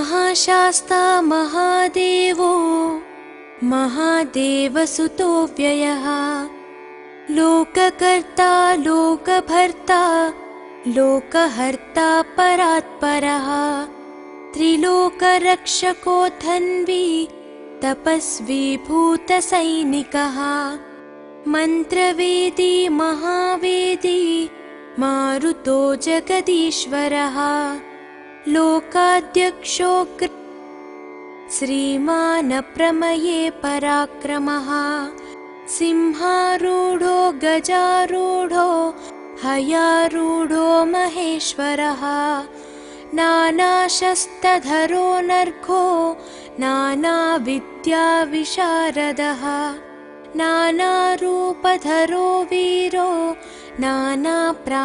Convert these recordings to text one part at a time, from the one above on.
महाशास्ता महादेवो महादेवसुतो व्ययः लोककर्ता लोकभर्ता लोकहर्ता परात्परः त्रिलोकरक्षको धन्वी तपस्वी भूतसैनिकः मन्त्रवेदी महावेदी मारुतो जगदीश्वरः लोकाध्यक्षो श्रीमानप्रमये पराक्रमः सिंहारूढो गजारूढो हयारूढो महेश्वरः नानाशस्त्रधरो नर्घो नानाविद्याविशारदः नानारूपधरो वीरो नानाप्राणिनिषेवितः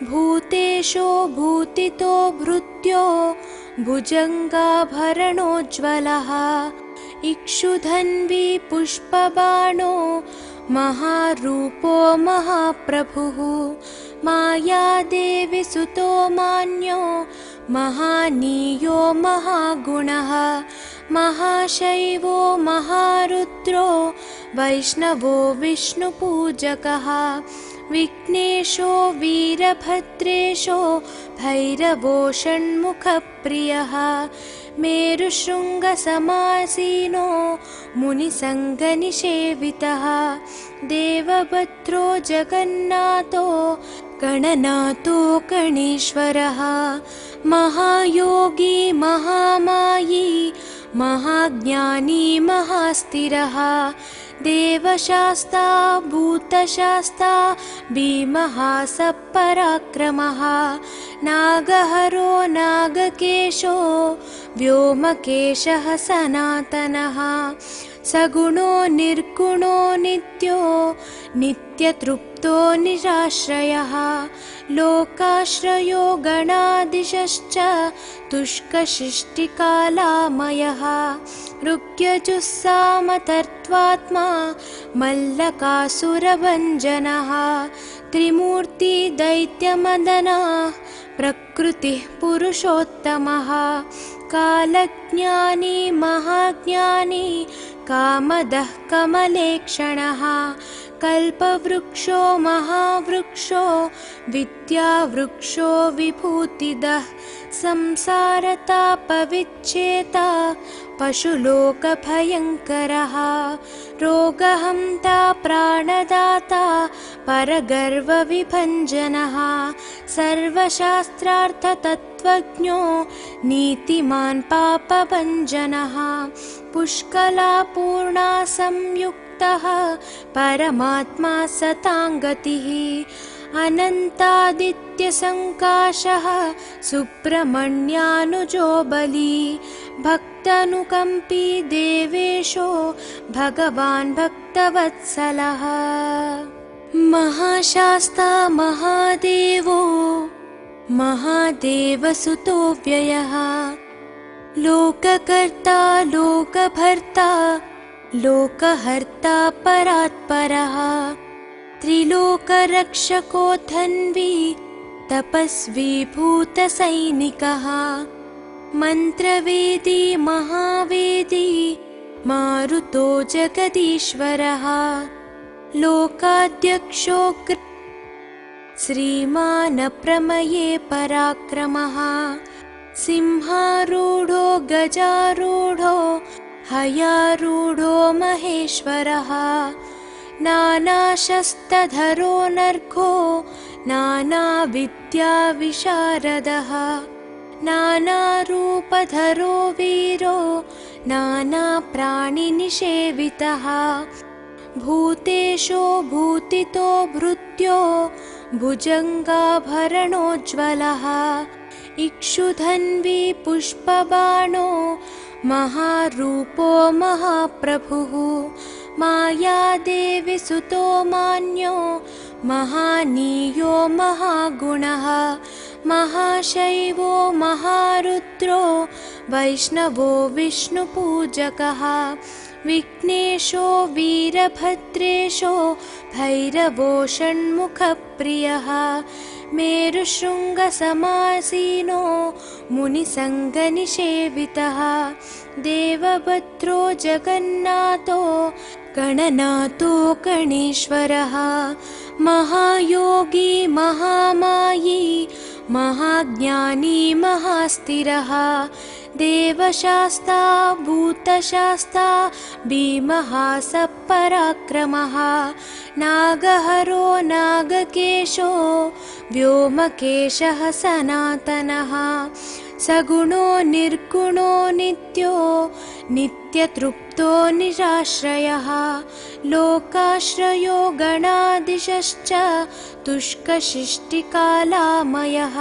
भूतेशो भूतितो भृत्यो भुजङ्गाभरणोज्ज्वलः इक्षुधन्वी पुष्पबाणो महारूपो महाप्रभुः मायादेवी सुतो मान्यो महानीयो महागुणः महाशैवो महारुद्रो वैष्णवो विष्णुपूजकः विघ्नेशो वीरभद्रेशो भैरवो षण्मुखप्रियः मेरुशृङ्गसमासीनो मुनिसङ्गनिषेवितः देवभद्रो जगन्नाथो गणनाथो गणेश्वरः महायोगी महामायी महाज्ञानी महास्थिरः देवशास्ता भूतशास्ता भीमः सपराक्रमः नागहरो नागकेशो व्योमकेशः सनातनः सगुणो निर्गुणो नित्यो नित्यतृप्तो निराश्रयः लोकाश्रयो गणाधीशश्च तुष्कशिष्टिकालामयः ऋग्यजुस्सामतर्त्वात्मा मल्लकासुरभञ्जनः त्रिमूर्ति दैत्यमदनः प्रकृतिः पुरुषोत्तमः कालज्ञानी महाज्ञानी कामदः कमलेक्षणः कल्पवृक्षो महावृक्षो विद्यावृक्षो विभूतिदः संसारतापविच्छेता पशुलोकभयङ्करः रोगहन्ता प्राणदाता परगर्वविभञ्जनः सर्वशास्त्रार्थतत्त्वज्ञो नीतिमान् पापभञ्जनः पुष्कलापूर्णा संयुक्तः परमात्मा सताङ्गतिः अनन्तादित्यसङ्काशः सुब्रह्मण्यानुजो बली भक्तानुकम्पी देवेशो भगवान् भक्तवत्सलः महाशास्ता महादेवो महादेवसुतो व्ययः लोककर्ता लोकभर्ता लोकहर्ता परात्परः त्रिलोकरक्षको धन्वी तपस्वी भूतसैनिकः मन्त्रवेदी महावेदी मारुतो जगदीश्वरः लोकाध्यक्षो श्रीमानप्रमये पराक्रमः सिंहारूढो गजारूढो हयारूढो महेश्वरः नानाशस्त्रधरो नर्घो नानाविद्याविशारदः नानारूपधरो वीरो नानाप्राणिनिषेवितः भूतेशो भूतितो भृत्यो भुजङ्गाभरणोज्ज्वलः इक्षुधन्वी पुष्पबाणो महारूपो महाप्रभुः मायादेवी सुतो मान्यो महानीयो महागुणः महाशैवो महारुद्रो वैष्णवो विष्णुपूजकः विघ्नेशो वीरभद्रेशो भैरवो षण्मुखप्रियः मेरुशृङ्गसमासीनो मुनिसङ्गनिषेवितः देवभद्रो जगन्नाथो गणनाथो गणेश्वरः महायोगी महामायी महाज्ञानी महास्थिरः देवशास्ता भूतशास्ता भीमः सपराक्रमः नागहरो नागकेशो व्योमकेशः सनातनः सगुणो निर्गुणो नित्यो नित्यतृप्तो निराश्रयः लोकाश्रयो गणाधीशश्च तुष्कशिष्टिकालामयः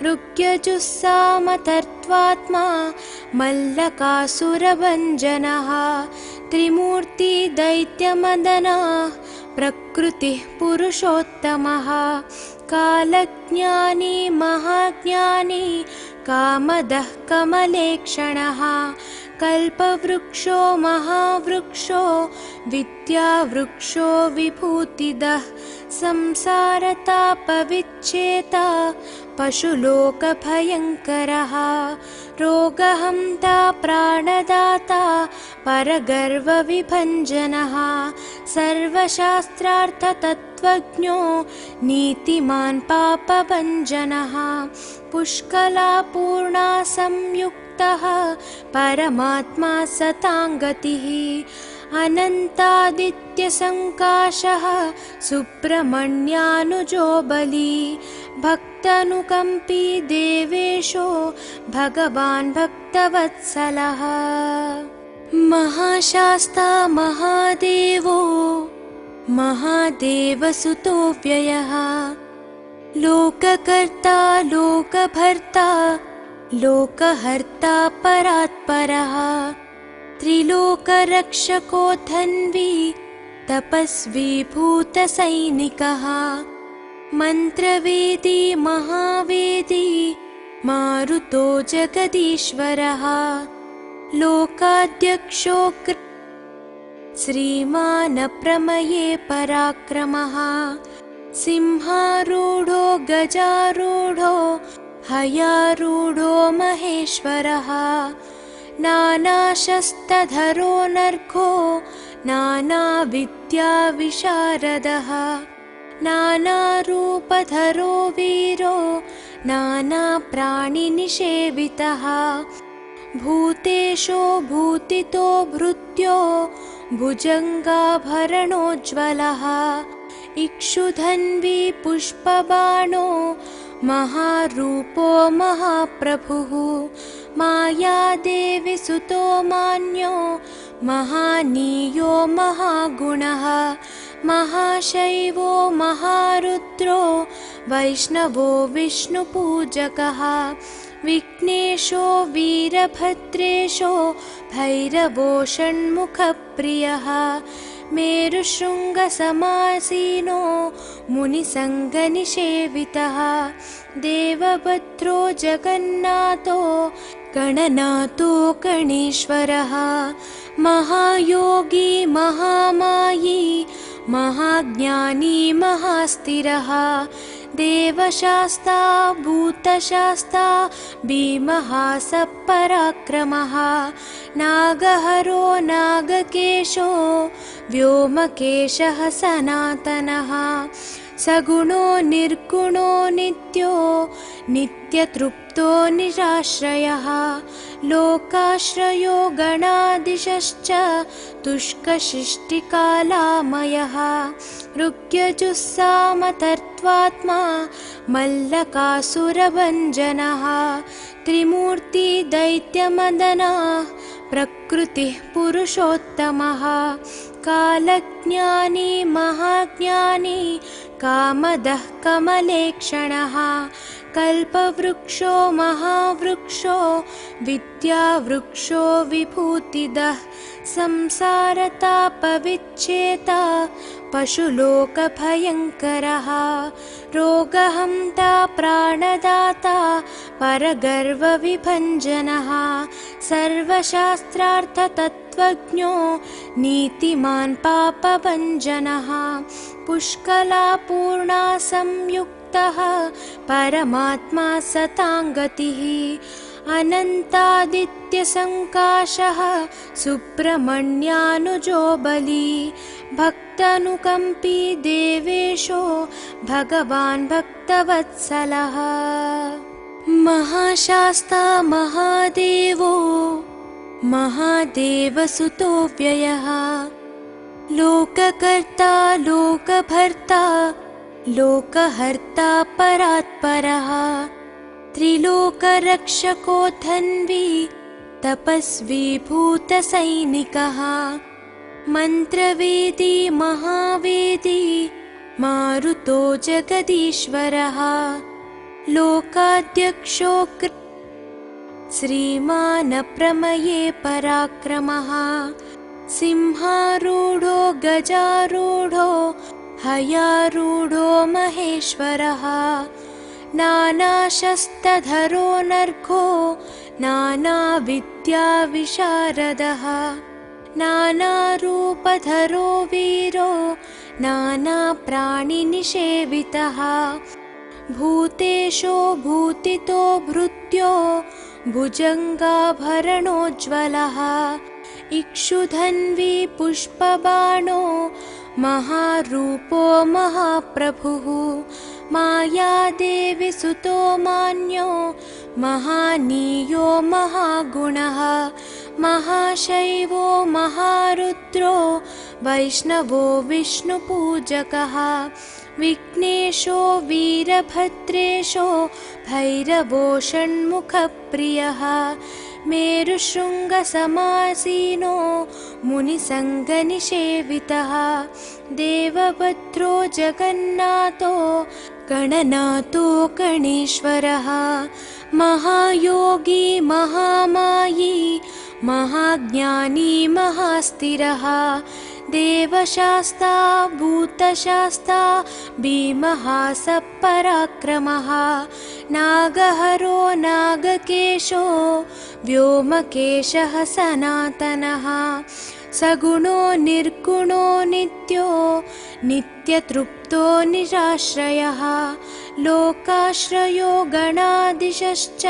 ऋग्यजुस्सामतर्त्वात्मा मल्लकासुरभञ्जनः त्रिमूर्ति दैत्यमदनः प्रकृतिः पुरुषोत्तमः कालज्ञानी महाज्ञानी कामदः कमलेक्षणः कल्पवृक्षो महावृक्षो विद्यावृक्षो विभूतिदः संसारतापविच्छेता पशुलोकभयङ्करः रोगहन्ता प्राणदाता परगर्वविभञ्जनः सर्वशास्त्रार्थतत्त्वज्ञो नीतिमान् पापभञ्जनः पुष्कलापूर्णा संयुक्तः परमात्मा सताङ्गतिः अनन्तादित्यसङ्काशः सुब्रह्मण्यानुजो बली भक्तानुकम्पी देवेशो भगवान् भक्तवत्सलः महाशास्ता महादेवो महादेवसुतो व्ययः लोककर्ता लोकभर्ता लोकहर्ता परात्परः त्रिलोकरक्षको धन्वी तपस्वी भूतसैनिकः मन्त्रवेदी महावेदी मारुतो जगदीश्वरः लोकाध्यक्षो श्रीमान् प्रमये पराक्रमः सिंहारूढो गजारूढो हयारूढो महेश्वरः नानाशस्त्रधरो नर्घो नानाविद्याविशारदः नानारूपधरो वीरो नानाप्राणिनिषेवितः भूतेशो भूतितो भृत्यो भुजङ्गाभरणोज्ज्वलः इक्षुधन्वी पुष्पबाणो महारूपो महाप्रभुः मायादेवी सुतो मान्यो महानीयो महागुणः महाशैवो महारुद्रो वैष्णवो विष्णुपूजकः विघ्नेशो वीरभद्रेशो भैरवो षण्मुखप्रियः मेरुशृङ्गसमासीनो मुनिसङ्गनिषेवितः देवभद्रो जगन्नाथो गणनाथो गणेश्वरः महायोगी महामायी महाज्ञानी महास्थिरः देवशास्ता भूतशास्ता भीमः सपराक्रमः नागहरो नागकेशो व्योमकेशः सनातनः सगुणो निर्गुणो नित्यो नित्यतृप्तो निराश्रयः लोकाश्रयो गणाधीशश्च तुष्कशिष्टिकालामयः ऋग्यजुस्सामतर्त्वात्मा मल्लकासुरभञ्जनः त्रिमूर्ति दैत्यमदनः प्रकृतिः पुरुषोत्तमः कालज्ञानी महाज्ञानी कामदः कमलेक्षणः कल्पवृक्षो महावृक्षो विद्यावृक्षो विभूतिदः संसारतापविच्छेता पशुलोकभयङ्करः रोगहन्ता प्राणदाता परगर्वविभञ्जनः सर्वशास्त्रार्थतत्त्वज्ञो तत्त्वज्ञो नीतिमान् पापभञ्जनः पुष्कलापूर्णा संयुक्तः परमात्मा सताङ्गतिः अनन्तादित्यसङ्काशः सुब्रह्मण्यानुजो बली भक्तानुकम्पी देवेशो भगवान् भक्तवत्सलः महाशास्ता महादेवो महादेवसुतो व्ययः लोककर्ता लोकभर्ता लोकहर्ता परात्परः त्रिलोकरक्षको धन्वी तपस्वी भूतसैनिकः मन्त्रवेदी महावेदी मारुतो जगदीश्वरः लोकाध्यक्षो श्रीमान् प्रमये पराक्रमः सिंहारूढो गजारूढो हयारूढो महेश्वरः नानाशस्त्रधरो नर्घो नानाविद्याविशारदः नानारूपधरो वीरो नानाप्राणिनिषेवितः भूतेशो भूतितो भृत्यो भुजङ्गाभरणोज्ज्वलः इक्षुधन्वी पुष्पबाणो महारूपो महाप्रभुः मायादेवी सुतो मान्यो महानीयो महागुणः महाशैवो महारुद्रो वैष्णवो विष्णुपूजकः विघ्नेशो वीरभद्रेशो भैरवो षण्मुखप्रियः मेरुशृङ्गसमासीनो मुनिसङ्गनिषेवितः देवभद्रो जगन्नाथो गणनाथो गणेश्वरः महायोगी महामायी महाज्ञानी महास्थिरः देवशास्ता भूतशास्ता भीमः सपराक्रमः नागहरो नागकेशो व्योमकेशः सनातनः सगुणो निर्गुणो नित्यो नित्यतृप्तो निराश्रयः लोकाश्रयो गणाधीशश्च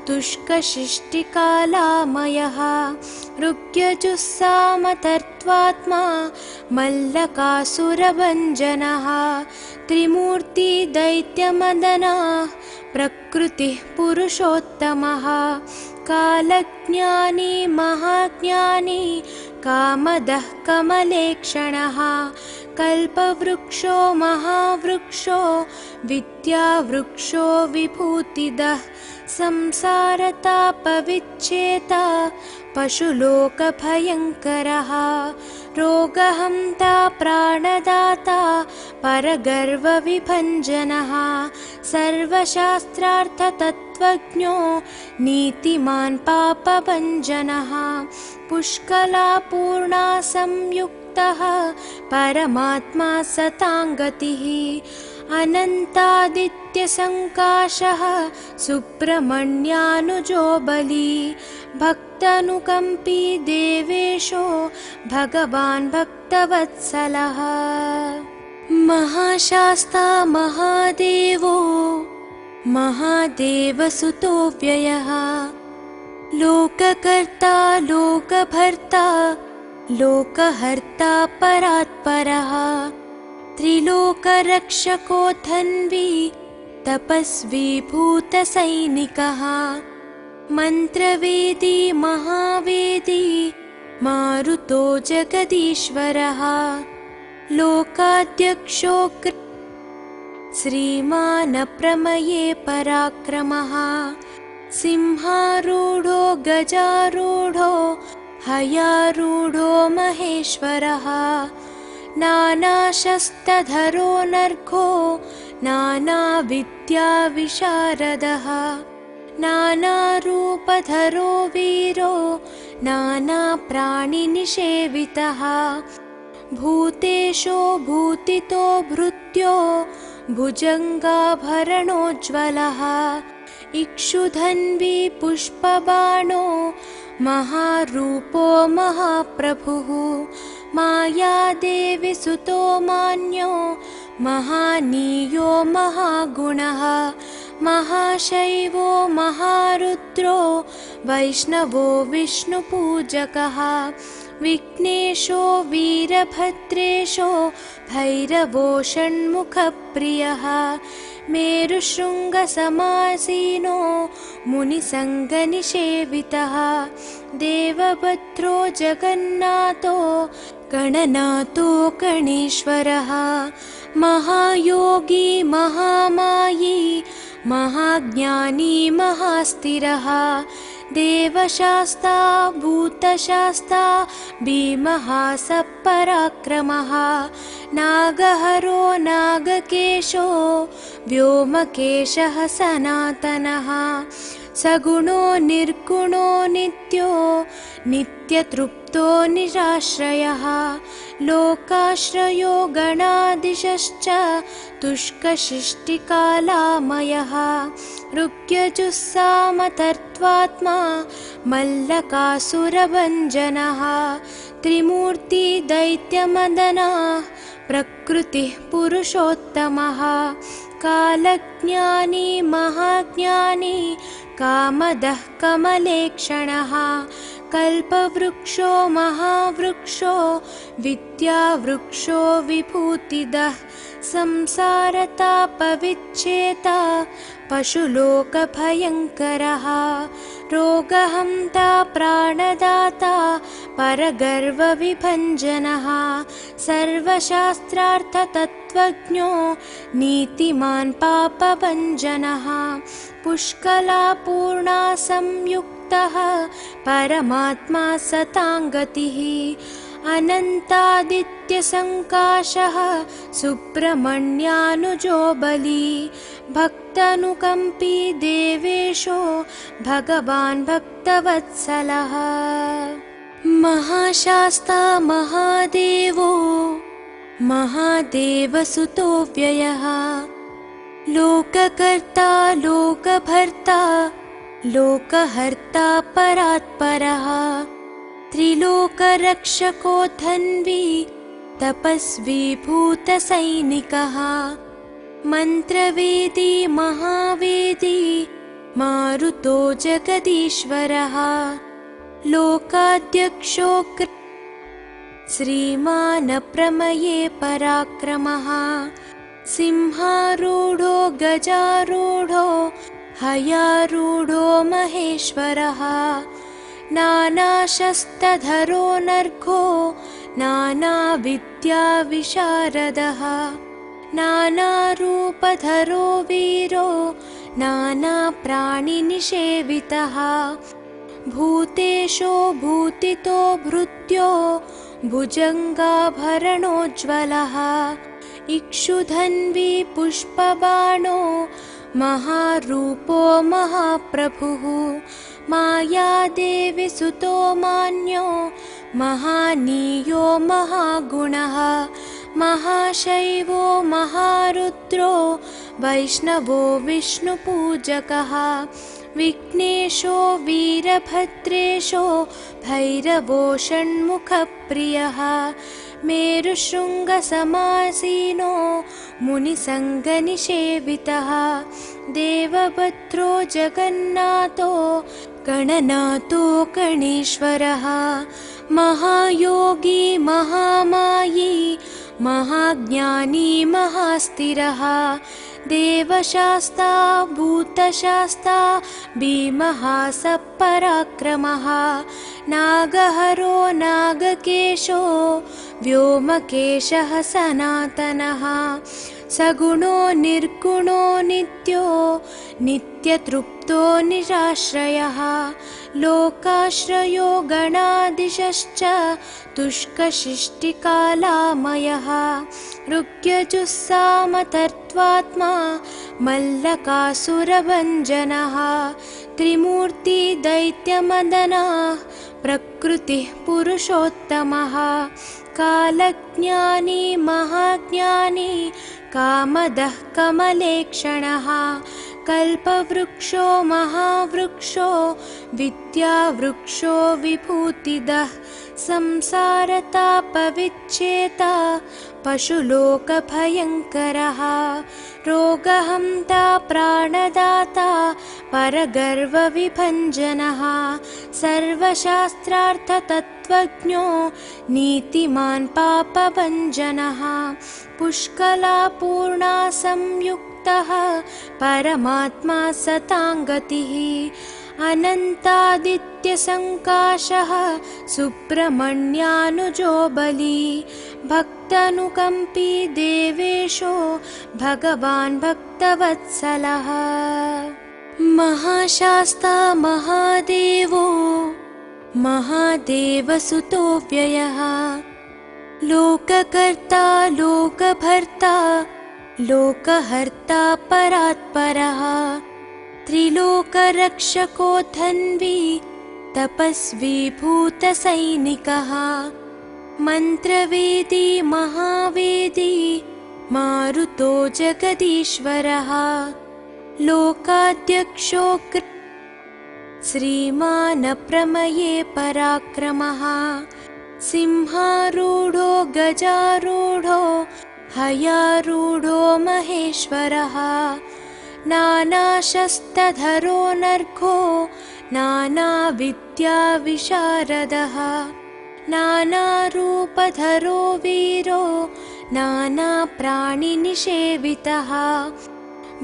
तुष्कशिष्टिकालामयः ऋग्यजुस्सामतर्त्वात्मा मल्लकासुरभञ्जनः त्रिमूर्ति दैत्यमदनः प्रकृतिः पुरुषोत्तमः कालज्ञानी महाज्ञानी कामदः कमलेक्षणः कल्पवृक्षो महावृक्षो विद्यावृक्षो विभूतिदः संसारतापविच्छेता पशुलोकभयङ्करः रोगहन्ता प्राणदाता परगर्वविभञ्जनः सर्वशास्त्रार्थतत्त्वज्ञो नीतिमान् पापभञ्जनः पुष्कलापूर्णा संयुक्तः परमात्मा सताङ्गतिः अनन्तादित्यसङ्काशः सुब्रह्मण्यानुजो बली भक्तानुकम्पी देवेशो भगवान् भक्तवत्सलः महाशास्ता महादेवो महादेवसुतो व्ययः लोककर्ता लोकभर्ता लोकहर्ता परात्परः त्रिलोकरक्षको धन्वी तपस्वी भूतसैनिकः मन्त्रवेदी महावेदी मारुतो जगदीश्वरः लोकाध्यक्षो श्रीमान् प्रमये पराक्रमः सिंहारूढो गजारूढो हयारूढो महेश्वरः नानाशस्त्रधरो नर्घो नानाविद्याविशारदः नानारूपधरो वीरो नानाप्राणिनिषेवितः भूतेशो भूतितो भृत्यो भुजङ्गाभरणोज्ज्वलः इक्षुधन्वी पुष्पबाणो महारूपो महाप्रभुः मायादेवी सुतो मान्यो महानीयो महागुणः महाशैवो महारुद्रो वैष्णवो विष्णुपूजकः विघ्नेशो वीरभद्रेशो भैरवो षण्मुखप्रियः मेरुशृङ्गसमासीनो मुनिसङ्गनिषेवितः देवभद्रो जगन्नाथो गणनाथो गणेश्वरः महायोगी महामायी महाज्ञानी महास्थिरः देवशास्ता भूतशास्ता भीमः सपराक्रमः नागहरो नागकेशो व्योमकेशः सनातनः सगुणो निर्गुणो नित्यो नित्यतृप्तो निराश्रयः लोकाश्रयो गणाधीशश्च तुष्कशिष्टिकालामयः ऋग्यजुस्सामतर्त्वात्मा मल्लकासुरभञ्जनः त्रिमूर्ति दैत्यमदनः प्रकृतिः पुरुषोत्तमः कालज्ञानी महाज्ञानी कामदः कमलेक्षणः कल्पवृक्षो महावृक्षो विद्यावृक्षो विभूतिदः संसारतापविच्छेता पशुलोकभयङ्करः रोगहन्ता प्राणदाता परगर्वविभञ्जनः सर्वशास्त्रार्थतत्त्वज्ञो नीतिमान् पापभञ्जनः पुष्कलापूर्णा संयुक्तः परमात्मा सताङ्गतिः अनन्तादित्यसङ्काशः सुब्रह्मण्यानुजो बली भक्तानुकम्पी देवेशो भगवान् भक्तवत्सलः महाशास्ता महादेवो महादेवसुतो व्ययः लोककर्ता लोकभर्ता लोकहर्ता परात्परः त्रिलोकरक्षको धन्वी तपस्वी भूतसैनिकः मन्त्रवेदी महावेदी मारुतो जगदीश्वरः लोकाध्यक्षो श्रीमान् प्रमये पराक्रमः सिंहारूढो गजारूढो हयारूढो महेश्वरः नानाशस्त्रधरो नर्घो नानाविद्याविशारदः नानारूपधरो वीरो नानाप्राणिनिषेवितः भूतेशो भूतितो भृत्यो भुजङ्गाभरणोज्ज्वलः इक्षुधन्वी पुष्पबाणो महारूपो महाप्रभुः मायादेवी सुतो मान्यो महानीयो महागुणः महाशैवो महारुद्रो वैष्णवो विष्णुपूजकः विघ्नेशो वीरभद्रेशो भैरवो षण्मुखप्रियः मेरुशृङ्गसमासीनो मुनिसङ्गनिषेवितः देवभद्रो जगन्नाथो गणनाथो गणेश्वरः महायोगी महामायी महाज्ञानी महास्थिरः देवशास्ता भूतशास्ता भीमः सपराक्रमः नागहरो नागकेशो व्योमकेशः सनातनः सगुणो निर्गुणो नित्यो नित्यतृप्तो निराश्रयः लोकाश्रयो गणाधीशश्च तुष्कशिष्टिकालामयः ऋग्यजुस्सामतर्त्वात्मा मल्लकासुरभञ्जनः त्रिमूर्ति दैत्यमदनः प्रकृतिः पुरुषोत्तमः कालज्ञानी महाज्ञानी कामदः कमलेक्षणः कल्पवृक्षो महावृक्षो विद्यावृक्षो विभूतिदः संसारतापविच्छेता पशुलोकभयङ्करः रोगहन्ता प्राणदाता परगर्वविभञ्जनः सर्वशास्त्रार्थतत्त्वज्ञो नीतिमान् पापभञ्जनः पुष्कलापूर्णा संयुक्तः परमात्मा सताङ्गतिः अनन्तादित्यसङ्काशः सुब्रह्मण्यानुजो बली भक्तानुकम्पी देवेशो भगवान् भक्तवत्सलः महाशास्ता महादेवो महादेवसुतो व्ययः लोककर्ता लोकभर्ता लोकहर्ता परात्परः त्रिलोकरक्षको धन्वी तपस्वी भूतसैनिकः मन्त्रवेदी महावेदी मारुतो जगदीश्वरः लोकाध्यक्षो श्रीमानप्रमये पराक्रमः सिंहारूढो गजारूढो हयारूढो महेश्वरः नानाशस्त्रधरो नर्घो नानाविद्याविशारदः नानारूपधरो वीरो नानाप्राणिनिषेवितः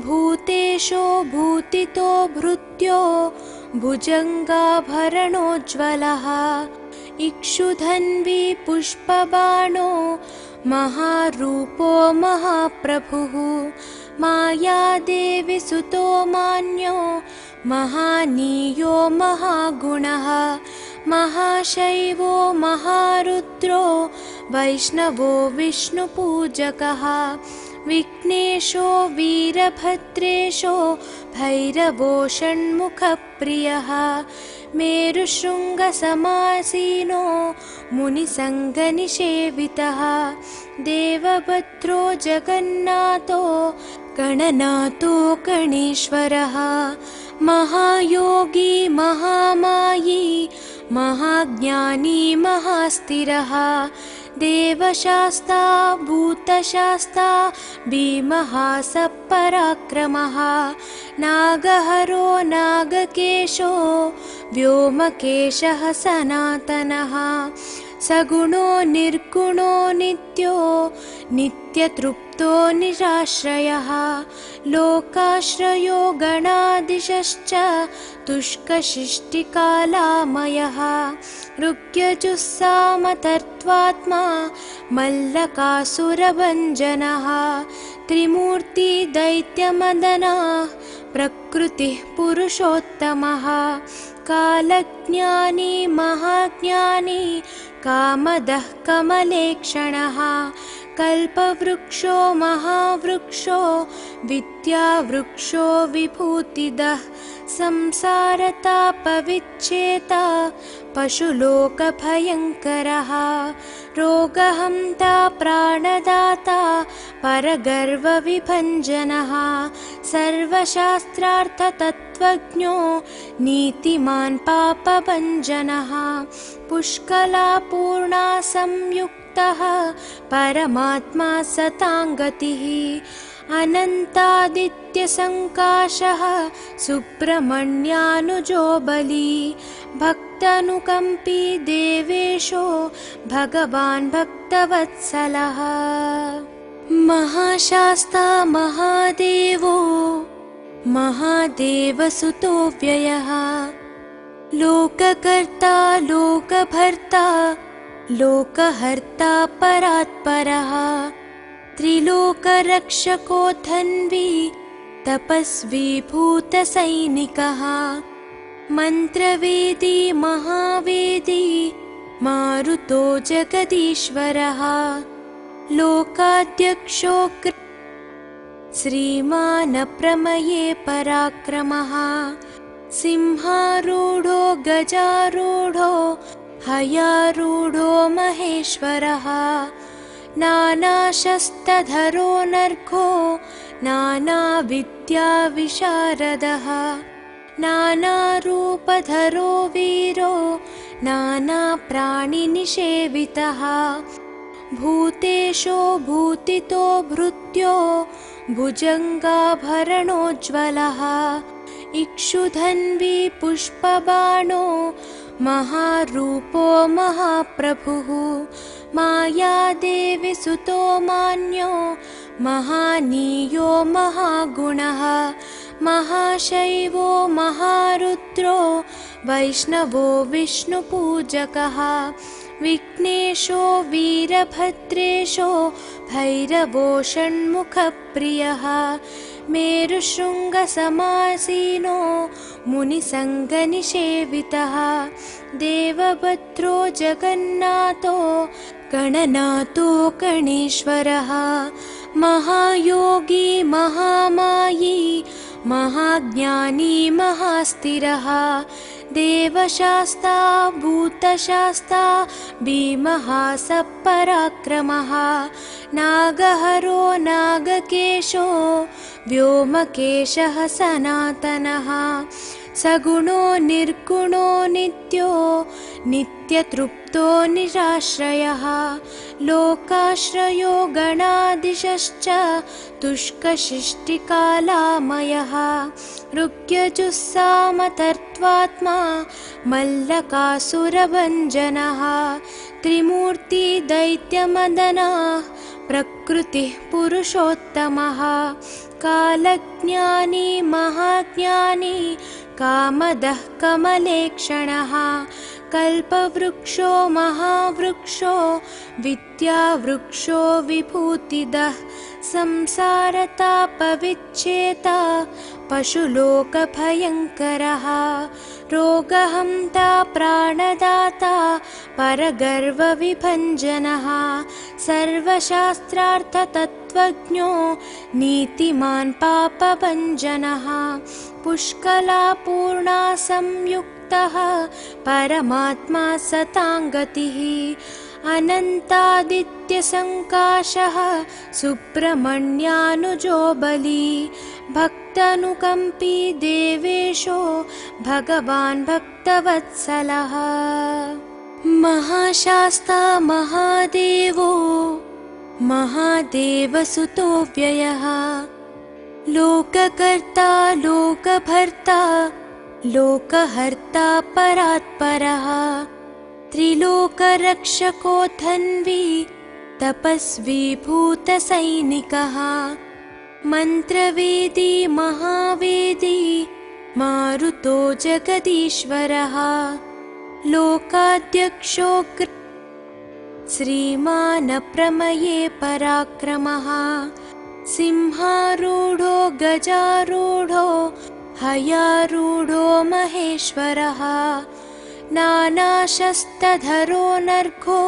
भूतेशो भूतितो भृत्यो भुजङ्गाभरणोज्ज्वलः इक्षुधन्वी पुष्पबाणो महारूपो महाप्रभुः मायादेवी सुतो मान्यो महानीयो महागुणः महाशैवो महारुद्रो वैष्णवो विष्णुपूजकः विघ्नेशो वीरभद्रेशो भैरवो षण्मुखप्रियः मेरुशृङ्गसमासीनो मुनिसङ्गनिषेवितः देवभद्रो जगन्नाथो गणनाथो गणेश्वरः महायोगी महामायी महाज्ञानी महास्थिरः देवशास्ता भूतशास्ता भीमः सपराक्रमः नागहरो नागकेशो व्योमकेशः सनातनः सगुणो निर्गुणो नित्यो नित्यतृप्तो निराश्रयः लोकाश्रयो गणाधीशश्च तुष्कशिष्टिकालामयः ऋग्यजुस्सामतर्त्वात्मा मल्लकासुरभञ्जनः त्रिमूर्ति दैत्यमदनः प्रकृतिः पुरुषोत्तमः कालज्ञानी महाज्ञानी कामदः कमलेक्षणः कल्पवृक्षो महावृक्षो विद्यावृक्षो विभूतिदः संसारतापविच्छेता पशुलोकभयङ्करः रोगहन्ता प्राणदाता परगर्वविभञ्जनः सर्वशास्त्रार्थतत्त्वज्ञो नीतिमान् पापभञ्जनः पुष्कलापूर्णा संयुक्तः परमात्मा सताङ्गतिः अनन्तादित्यसङ्काशः सुब्रह्मण्यानुजो बली भक्तानुकम्पी देवेशो भगवान् भक्तवत्सलः महाशास्ता महादेवो महादेवसुतो व्ययः लोककर्ता लोकभर्ता लोकहर्ता परात्परः त्रिलोकरक्षको धन्वी तपस्वी भूतसैनिकः मन्त्रवेदी महावेदी मारुतो जगदीश्वरः लोकाध्यक्षो श्रीमानप्रमये पराक्रमः सिंहारूढो गजारूढो हयारूढो महेश्वरः नानाशस्त्रधरो नर्घो नानाविद्याविशारदः नानारूपधरो वीरो नानाप्राणिनिषेवितः भूतेशो भूतितो भृत्यो भुजङ्गाभरणोज्ज्वलः इक्षुधन्वी पुष्पबाणो महारूपो महाप्रभुः मायादेवी सुतो मान्यो महानीयो महागुणः महाशैवो महारुद्रो वैष्णवो विष्णुपूजकः विघ्नेशो वीरभद्रेशो भैरवो षण्मुखप्रियः मेरुशृङ्गसमासीनो मुनिसङ्गनिषेवितः देवभद्रो जगन्नाथो गणनाथो गणेश्वरः महायोगी महामायी महाज्ञानी महास्थिरः देवशास्ता भूतशास्ता भीमः सपराक्रमः नागहरो नागकेशो व्योमकेशः सनातनः सगुणो निर्गुणो नित्यो नित्यतृप्तो निराश्रयः लोकाश्रयो गणाधीशश्च तुष्कशिष्टिकालामयः ऋग्यजुस्सामतर्त्वात्मा मल्लकासुरभञ्जनः त्रिमूर्ति दैत्यमदनः प्रकृतिः पुरुषोत्तमः कालज्ञानी महाज्ञानी कामदः कमलेक्षणः कल्पवृक्षो महावृक्षो विद्यावृक्षो विभूतिदः संसारतापविच्छेता पशुलोकभयङ्करः रोगहन्ता प्राणदाता परगर्वविभञ्जनः सर्वशास्त्रार्थतत्त्वज्ञो नीतिमान् पापभञ्जनः पुष्कलापूर्णा संयुक्तः परमात्मा सताङ्गतिः अनन्तादित्यसङ्काशः सुब्रह्मण्यानुजो बली भक्तानुकम्पी देवेशो भगवान् भक्तवत्सलः महाशास्ता महादेवो महादेवसुतो व्ययः लोककर्ता लोकभर्ता लोकहर्ता परात्परः त्रिलोकरक्षको धन्वी तपस्वी भूतसैनिकः मन्त्रवेदी महावेदी मारुतो जगदीश्वरः लोकाध्यक्षो श्रीमानप्रमये पराक्रमः सिंहारूढो गजारूढो हयारूढो महेश्वरः नानाशस्त्रधरो नर्घो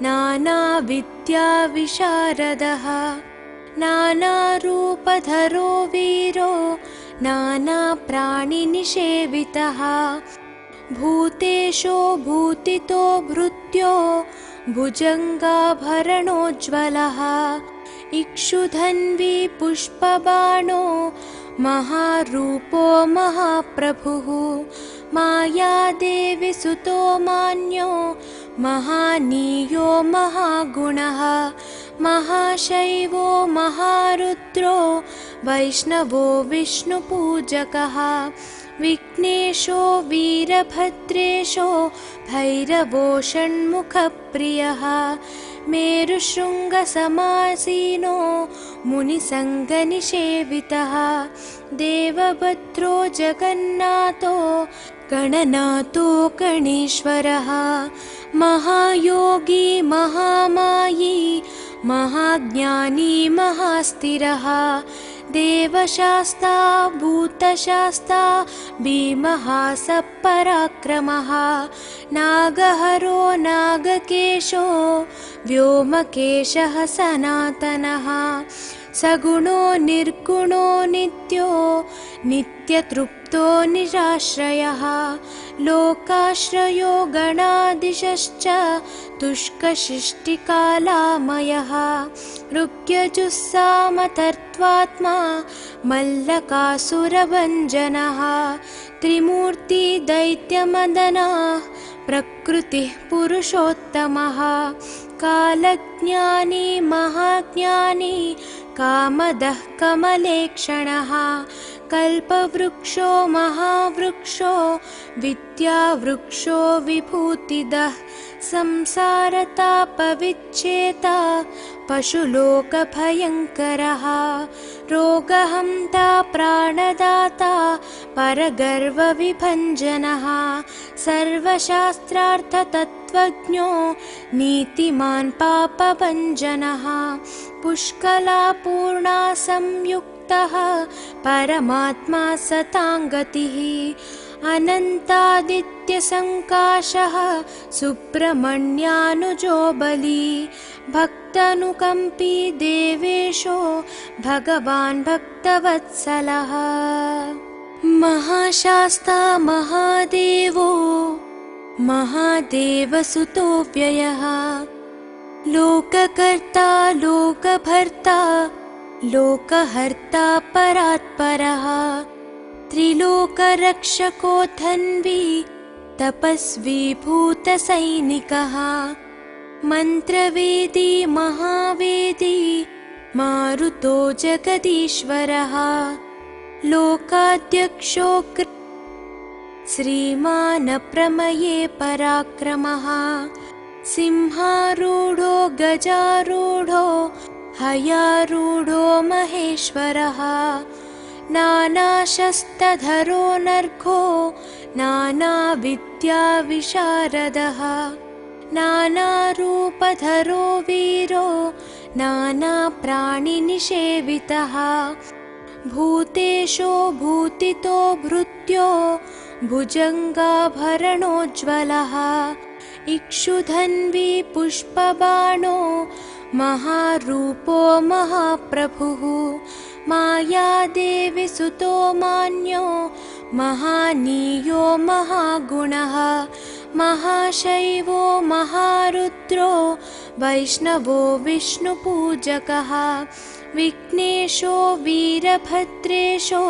नानाविद्याविशारदः नानारूपधरो वीरो नानाप्राणिनिषेवितः भूतेशो भूतितो भृत्यो भुजङ्गाभरणोज्ज्वलः इक्षुधन्वी पुष्पबाणो महारूपो महाप्रभुः मायादेवी सुतो मान्यो महानीयो महागुणः महाशैवो महारुद्रो वैष्णवो विष्णुपूजकः विघ्नेशो वीरभद्रेशो भैरवो षण्मुखप्रियः मेरुशृङ्गसमासीनो मुनिसङ्गनिषेवितः देवभद्रो जगन्नाथो गणनाथो गणेश्वरः महायोगी महामायी महाज्ञानी महास्थिरः देवशास्ता भूतशास्ता भीमः सपराक्रमः नागहरो नागकेशो व्योमकेशः सनातनः सगुणो निर्गुणो नित्यो नित्यतृप्तो निराश्रयः लोकाश्रयो गणादिशश्च तुष्कशिष्टिकालामयः ऋग्यजुस्सामतर्त्वात्मा मल्लकासुरभञ्जनः त्रिमूर्ति दैत्यमदनः प्रकृतिः पुरुषोत्तमः कालज्ञानी महाज्ञानी कामदः कमलेक्षणः कल्पवृक्षो महावृक्षो विद्यावृक्षो विभूतिदः संसारतापविच्छेता पशुलोकभयङ्करः रोगहन्ता प्राणदाता परगर्वविभञ्जनः सर्वशास्त्रार्थतत्त्वज्ञो नीतिमान् पापभञ्जनः पुष्कलापूर्णा संयुक्तः परमात्मा सताङ्गतिः अनन्तादित्यसङ्काशः सुब्रह्मण्यानुजो बली भक्तानुकम्पी देवेशो भगवान् भक्तवत्सलः महाशास्ता महादेवो महादेवसुतो व्ययः लोककर्ता लोकभर्ता लोकहर्ता परात्परः त्रिलोकरक्षको धन्वी तपस्वी भूतसैनिकः मन्त्रवेदी महावेदी मारुतो जगदीश्वरः लोकाध्यक्षो श्रीमानप्रमये पराक्रमः सिंहारूढो गजारूढो हयारूढो महेश्वरः नानाशस्त्रधरो नर्घो नानाविद्याविशारदः नानारूपधरो वीरो नानाप्राणिनिषेवितः भूतेशो भूतितो भृत्यो भुजङ्गाभरणोज्ज्वलः इक्षुधन्वी पुष्पबाणो महारूपो महाप्रभुः मायादेवी सुतो मान्यो महानीयो महागुणः महाशैवो महारुद्रो वैष्णवो विष्णुपूजकः विघ्नेशो वीरभद्रेशो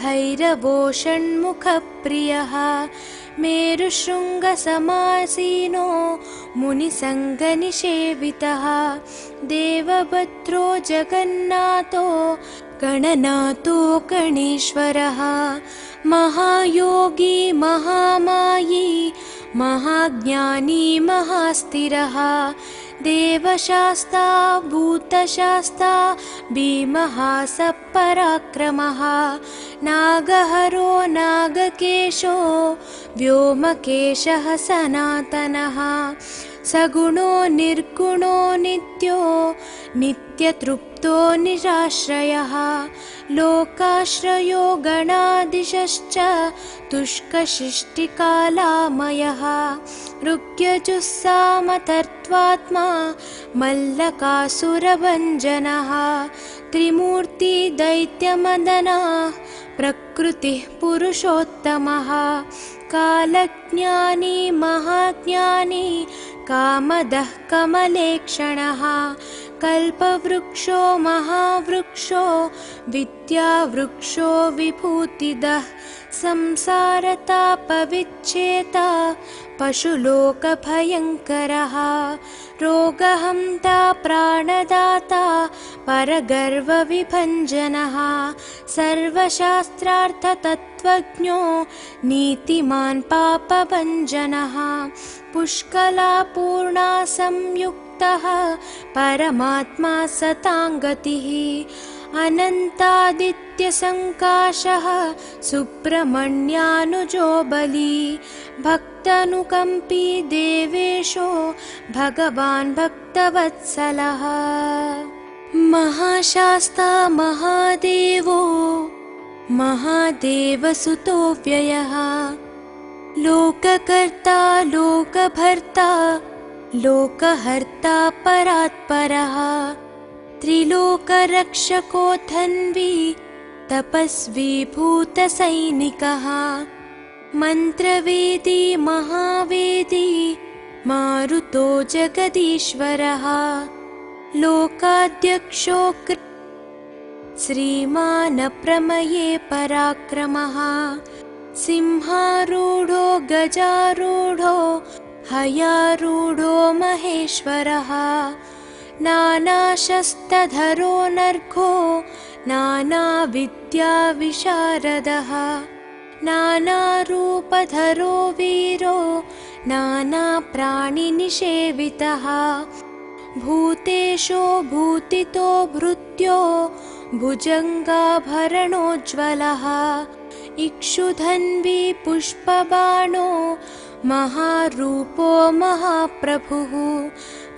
भैरवो षण्मुखप्रियः मेरुशृङ्गसमासीनो मुनिसङ्गनिषेवितः देवभद्रो जगन्नाथो गणनाथो गणेश्वरः महायोगी महामायी महाज्ञानी महास्थिरः देवशास्ता भूतशास्ता भीमः सपराक्रमः नागहरो नागकेशो व्योमकेशः सनातनः सगुणो निर्गुणो नित्यो नित्यतृप्तो निराश्रयः लोकाश्रयो गणादिशश्च तुष्कशिष्टिकालामयः ऋग्यजुस्सामतर्त्वात्मा मल्लकासुरभञ्जनः त्रिमूर्ति दैत्यमदनः प्रकृतिः पुरुषोत्तमः कालज्ञानी महाज्ञानी कामदः कमलेक्षणः कल्पवृक्षो महावृक्षो विद्यावृक्षो विभूतिदः संसारतापविच्छेता पशुलोकभयङ्करः रोगहन्ता प्राणदाता परगर्वविभञ्जनः सर्वशास्त्रार्थतत्त्वज्ञो नीतिमान् पापभञ्जनः पुष्कलापूर्णा संयुक्तः परमात्मा सताङ्गतिः अनन्तादित्यसङ्काशः सुब्रह्मण्यानुजो बली भक्तानुकम्पी देवेशो भगवान् भक्तवत्सलः महाशास्ता महादेवो महादेवसुतो व्ययः लोककर्ता लोकभर्ता लोकहर्ता परात्परः त्रिलोकरक्षको धन्वी तपस्वी भूतसैनिकः मन्त्रवेदी महावेदी मारुतो जगदीश्वरः लोकाध्यक्षो श्रीमान् प्रमये पराक्रमः सिंहारूढो गजारूढो हयारूढो महेश्वरः नानाशस्त्रधरो नर्घो नानाविद्याविशारदः नानारूपधरो वीरो नानाप्राणिनिषेवितः भूतेशो भूतितो भृत्यो भुजङ्गाभरणोज्ज्वलः इक्षुधन्वी पुष्पबाणो महारूपो महाप्रभुः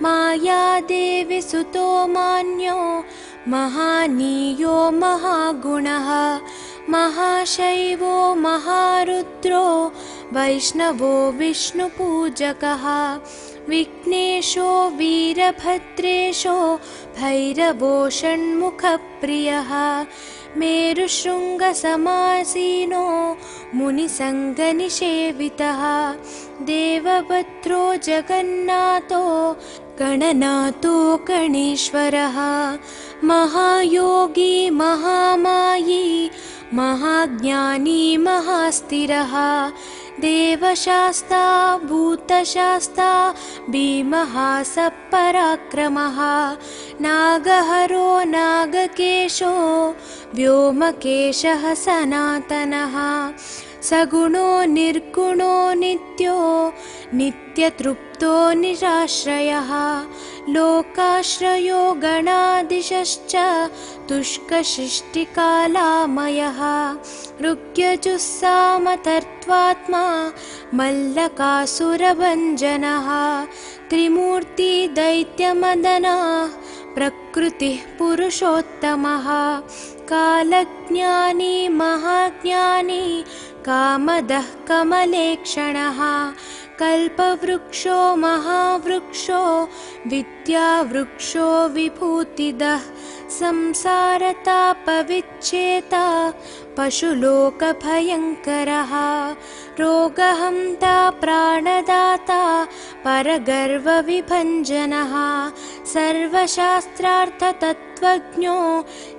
मायादेवी सुतो मान्यो महानीयो महागुणः महाशैवो महारुद्रो वैष्णवो विष्णुपूजकः विघ्नेशो वीरभद्रेशो भैरवो षण्मुखप्रियः मेरुशृङ्गसमासीनो मुनिसङ्गनिषेवितः देवभद्रो जगन्नाथो गणनाथो गणेश्वरः महायोगी महामायी महाज्ञानी महास्थिरः देवशास्ता भूतशास्ता भीमः सपराक्रमः नागहरो नागकेशो व्योमकेशः सनातनः सगुणो निर्गुणो नित्यो नित्यतृप्तो निराश्रयः लोकाश्रयो गणाधीशश्च तुष्कशिष्टिकालामयः ऋग्यजुस्सामतर्त्वात्मा मल्लकासुरभञ्जनः त्रिमूर्ति दैत्यमदनः प्रकृतिः पुरुषोत्तमः कालज्ञानी महाज्ञानी कामदः कमलेक्षणः कल्पवृक्षो महावृक्षो विद्यावृक्षो विभूतिदः संसारतापविच्छेता पशुलोकभयङ्करः रोगहन्ता प्राणदाता परगर्वविभञ्जनः सर्वशास्त्रार्थतत्त्वज्ञो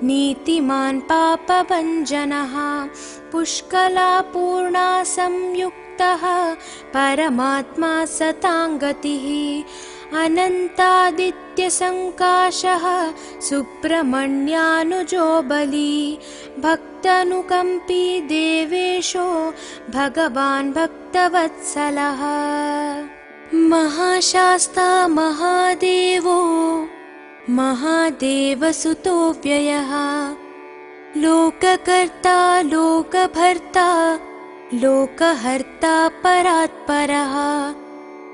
नीतिमान् पापभञ्जनः पुष्कलापूर्णा संयुक्तः परमात्मा सताङ्गतिः अनन्तादित्यसङ्काशः सुब्रह्मण्यानुजो बली भक्तानुकम्पी देवेशो भगवान् भक्तवत्सलः महाशास्ता महादेवो महादेवसुतो व्ययः लोककर्ता लोकभर्ता लोकहर्ता परात्परः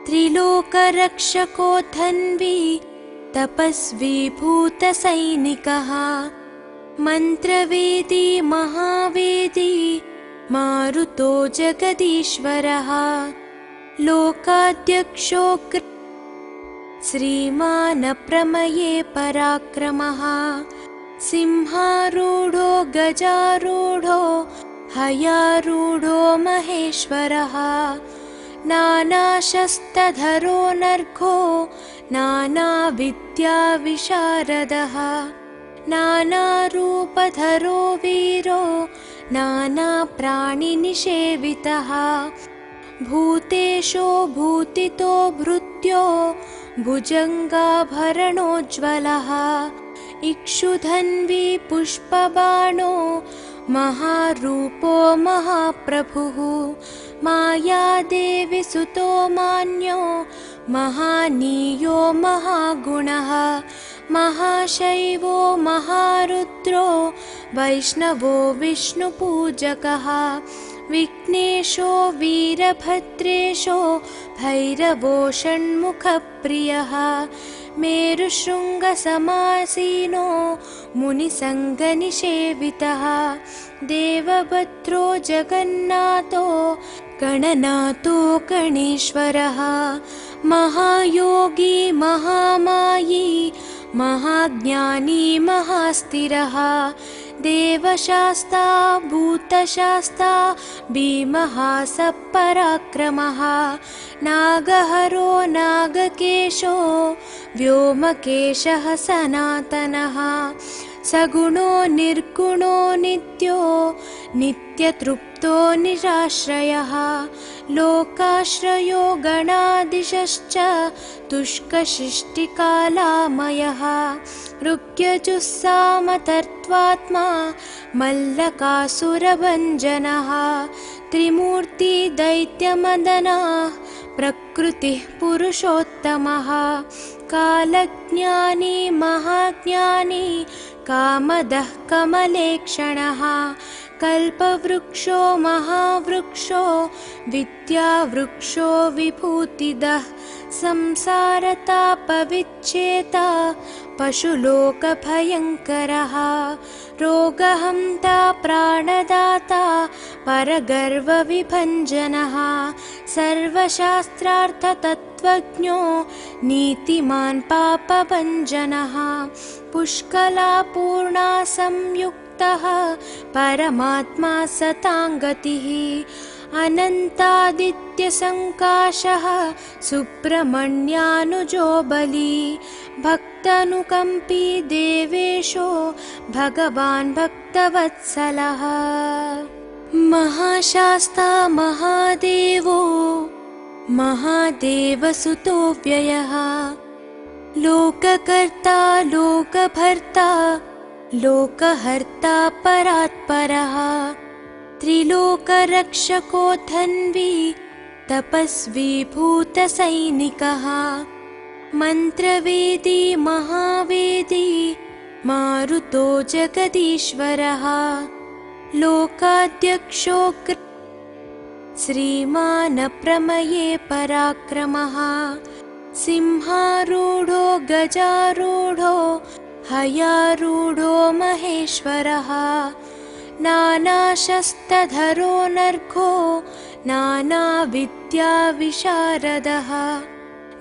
त्रिलोकरक्षको धन्वी तपस्वी भूतसैनिकः मन्त्रवेदी महावेदी मारुतो जगदीश्वरः लोकाध्यक्षो श्रीमान् प्रमये पराक्रमः सिंहारूढो गजारूढो हयारूढो महेश्वरः नानाशस्त्रधरो नर्घो नानाविद्याविशारदः नानारूपधरो वीरो नानाप्राणिनिषेवितः भूतेशो भूतितो भृत्यो भुजङ्गाभरणोज्ज्वलः इक्षुधन्वी पुष्पबाणो महारूपो महाप्रभुः मायादेवी सुतो मान्यो महानीयो महागुणः महाशैवो महारुद्रो वैष्णवो विष्णुपूजकः विघ्नेशो वीरभद्रेशो भैरवो षण्मुखप्रियः मेरुशृङ्गसमासीनो मुनिसङ्गनिषेवितः देवभद्रो जगन्नाथो गणनाथो गणेश्वरः महायोगी महामायी महाज्ञानी महास्थिरः देवशास्ता भूतशास्ता भीमः सपराक्रमः नागहरो नागकेशो व्योमकेशः सनातनः सगुणो निर्गुणो नित्यो नित्यतृप्तो निराश्रयः लोकाश्रयो गणादिशश्च तुष्कशिष्टिकालामयः ऋग्यजुस्सामतर्त्वात्मा मल्लकासुरभञ्जनः त्रिमूर्ति दैत्यमदनः प्रकृतिः पुरुषोत्तमः कालज्ञानी महाज्ञानी कामदः कमलेक्षणः कल्पवृक्षो महावृक्षो विद्यावृक्षो विभूतिदः संसारतापविच्छेता पशुलोकभयङ्करः रोगहन्ता प्राणदाता परगर्वविभञ्जनः सर्वशास्त्रार्थतत्त्वज्ञो नीतिमान् पापभञ्जनः पुष्कलापूर्णा संयुक्तः परमात्मा सताङ्गतिः अनन्तादित्यसङ्काशः सुब्रह्मण्यानुजो बली भक्तानुकम्पी देवेशो भगवान् भक्तवत्सलः महाशास्ता महादेवो महादेवसुतो व्ययः लोककर्ता लोकभर्ता लोकहर्ता परात्परः त्रिलोकरक्षको धन्वी तपस्वी भूतसैनिकः मन्त्रवेदी महावेदी मारुतो जगदीश्वरः लोकाध्यक्षो श्रीमान् प्रमये पराक्रमः सिंहारूढो गजारूढो हयारूढो महेश्वरः नानाशस्त्रधरो नर्घो नानाविद्याविशारदः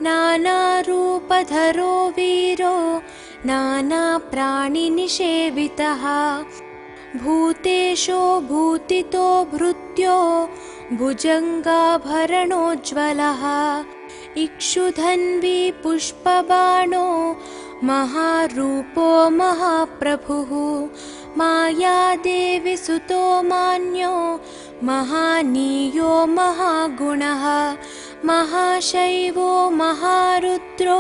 नानारूपधरो वीरो नानाप्राणिनिषेवितः भूतेशो भूतितो भृत्यो भुजङ्गाभरणोज्ज्वलः इक्षुधन्वी पुष्पबाणो महारूपो महाप्रभुः मायादेवी सुतो मान्यो महानीयो महागुणः महाशैवो महारुद्रो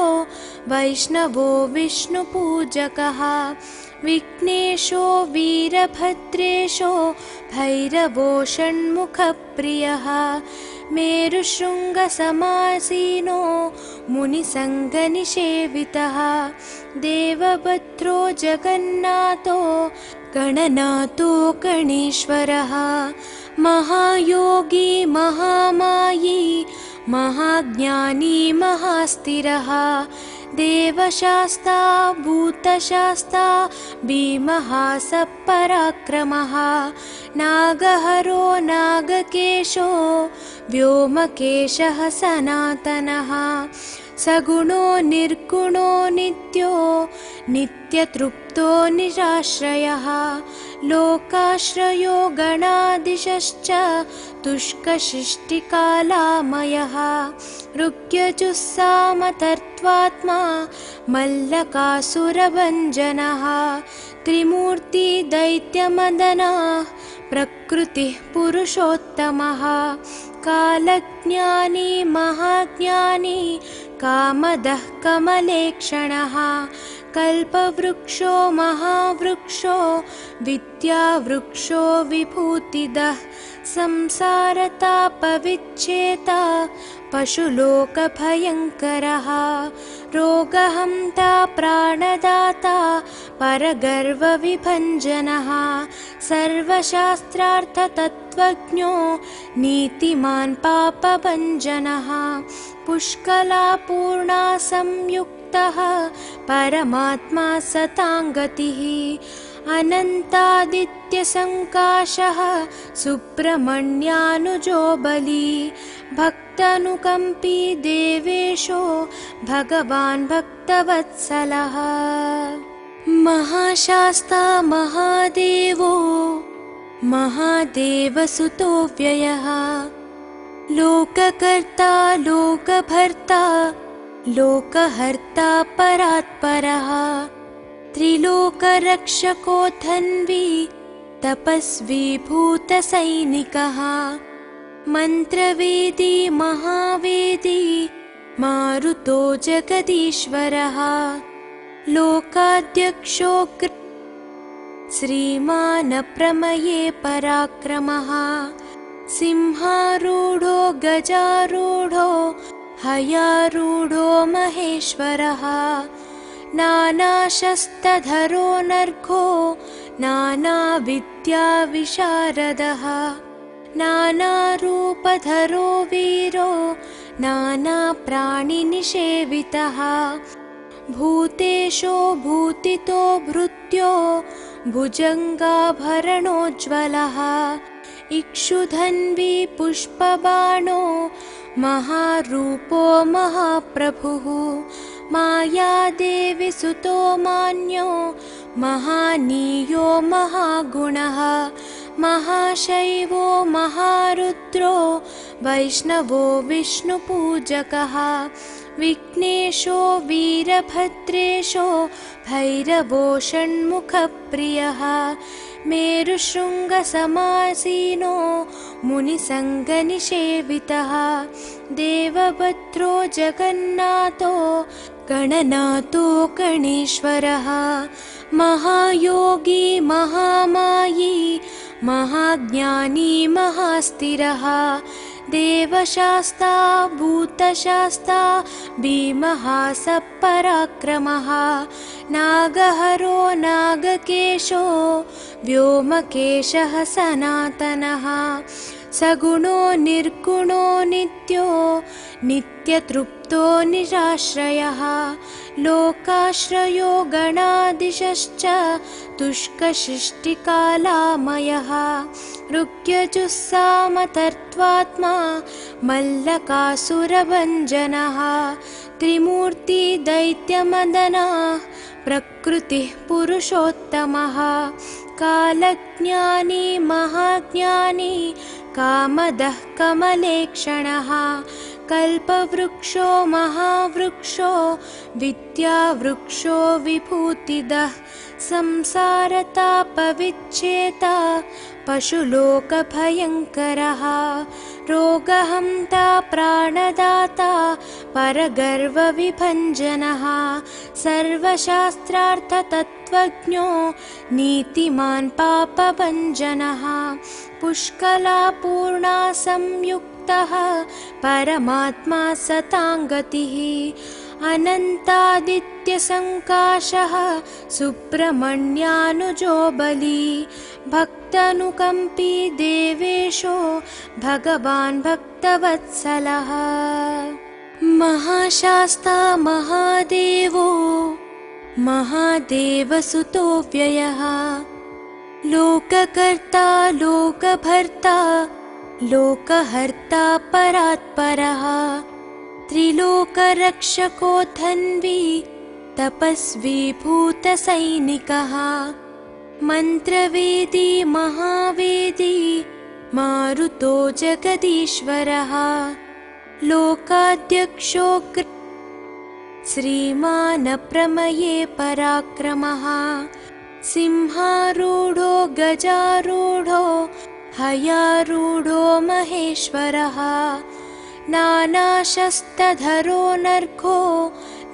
वैष्णवो विष्णुपूजकः विघ्नेशो वीरभद्रेशो भैरवो षण्मुखप्रियः मेरुशृङ्गसमासीनो मुनिसङ्गनिषेवितः देवभद्रो जगन्नाथो गणनाथो गणेश्वरः महायोगी महामायी महाज्ञानी महास्थिरः देवशास्ता भूतशास्ता भीमः सपराक्रमः नागहरो नागकेशो व्योमकेशः सनातनः सगुणो निर्गुणो नित्यो नित्यतृप्तो निराश्रयः लोकाश्रयो गणादिशश्च तुष्कशिष्टिकालामयः ऋग्यजुस्सामतर्त्वात्मा मल्लकासुरभञ्जनः त्रिमूर्ति दैत्यमदनः प्रकृतिः पुरुषोत्तमः कालज्ञानी महाज्ञानी कामदः कमलेक्षणः कल्पवृक्षो महावृक्षो विद्यावृक्षो विभूतिदः संसारतापविच्छेता पशुलोकभयङ्करः रोगहन्ता प्राणदाता परगर्वविभञ्जनः सर्वशास्त्रार्थतत्त्वज्ञो नीतिमान् पापभञ्जनः पुष्कलापूर्णा संयुक्तः परमात्मा सताङ्गतिः अनन्तादित्यसङ्काशः सुब्रह्मण्यानुजो बली भक्तानुकम्पी देवेशो भगवान् भक्तवत्सलः। महाशास्ता महादेवो महादेवसुतो व्ययः लोककर्ता लोकभर्ता लोकहर्ता परात्परः त्रिलोकरक्षको धन्वी तपस्वी भूतसैनिकः मन्त्रवेदी महावेदी मारुतो जगदीश्वरः लोकाध्यक्षो श्रीमान् प्रमये पराक्रमः सिंहारूढो गजारूढो हयारूढो महेश्वरः नानाशस्त्रधरो नर्घो नानाविद्याविशारदः नानारूपधरो वीरो नानाप्राणिनिषेवितः भूतेशो भूतितो भृत्यो भुजङ्गाभरणोज्ज्वलः इक्षुधन्वी पुष्पबाणो महारूपो महाप्रभुः मायादेवी सुतो मान्यो महानीयो महागुणः महाशैवो महारुद्रो वैष्णवो विष्णुपूजकः विघ्नेशो वीरभद्रेशो भैरवो षण्मुखप्रियः मेरुशृङ्गसमासीनो मुनिसङ्गनिषेवितः देवभद्रो जगन्नाथो गणनाथो गणेश्वरः महायोगी महामायी महाज्ञानी महास्थिरः देवशास्ता भूतशास्ता भीमः सपराक्रमः नागहरो नागकेशो व्योमकेशः सनातनः सगुणो निर्गुणो नित्यो नित्यतृप्तो निराश्रयः लोकाश्रयो गणाधीशश्च तुष्कशिष्टिकालामयः ऋग्यजुस्सामतर्त्वात्मा मल्लकासुरभञ्जनः त्रिमूर्ति दैत्यमदनः प्रकृतिः पुरुषोत्तमः कालज्ञानी महाज्ञानी कामदः कमलेक्षणः कल्पवृक्षो महावृक्षो विद्यावृक्षो विभूतिदः संसारतापविच्छेता पशुलोकभयङ्करः रोगहन्ता प्राणदाता परगर्वविभञ्जनः सर्वशास्त्रार्थतत्त्वज्ञो नीतिमान् पापभञ्जनः पुष्कलापूर्णा संयुक्तः परमात्मा सताङ्गतिः अनन्तादित्यसङ्काशः सुब्रह्मण्यानुजो बली भक्तानुकम्पी देवेशो भगवान् भक्तवत्सलः महाशास्ता महादेवो महादेवसुतो व्ययः लोककर्ता लोकभर्ता लोकहर्ता परात्परः त्रिलोकरक्षको धन्वी तपस्वी भूतसैनिकः मन्त्रवेदी महावेदी मारुतो जगदीश्वरः लोकाध्यक्षो श्रीमान् प्रमये पराक्रमः सिंहारूढो गजारूढो हयारूढो महेश्वरः नानाशस्त्रधरो नर्घो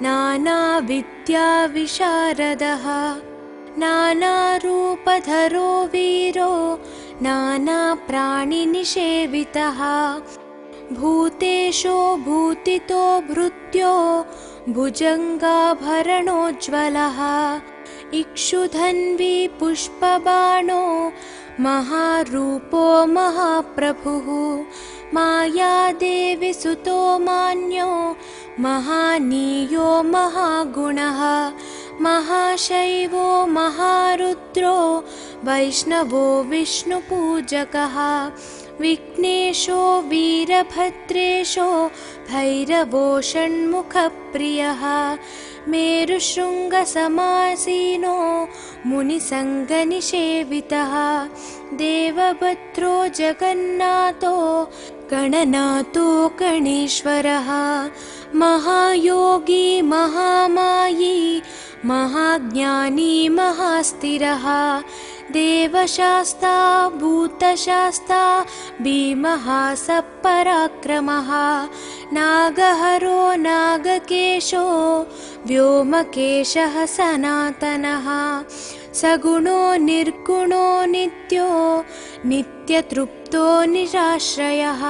नानाविद्याविशारदः नानारूपधरो वीरो नानाप्राणिनिषेवितः भूतेशो भूतितो भृत्यो भुजङ्गाभरणोज्ज्वलः इक्षुधन्वी पुष्पबाणो महारूपो महाप्रभुः मायादेवी सुतो मान्यो महानीयो महागुणः महाशैवो महारुद्रो वैष्णवो विष्णुपूजकः विघ्नेशो वीरभद्रेशो भैरवो षण्मुखप्रियः मेरुशृङ्गसमासीनो मुनिसङ्गनिषेवितः देवभद्रो जगन्नाथो गणनाथो गणेश्वरः महायोगी महामायी महाज्ञानी महास्थिरः देवशास्ता भूतशास्ता भीमः सपराक्रमः नागहरो नागकेशो व्योमकेशः सनातनः सगुणो निर्गुणो नित्यो नित्यतृप्तो निराश्रयः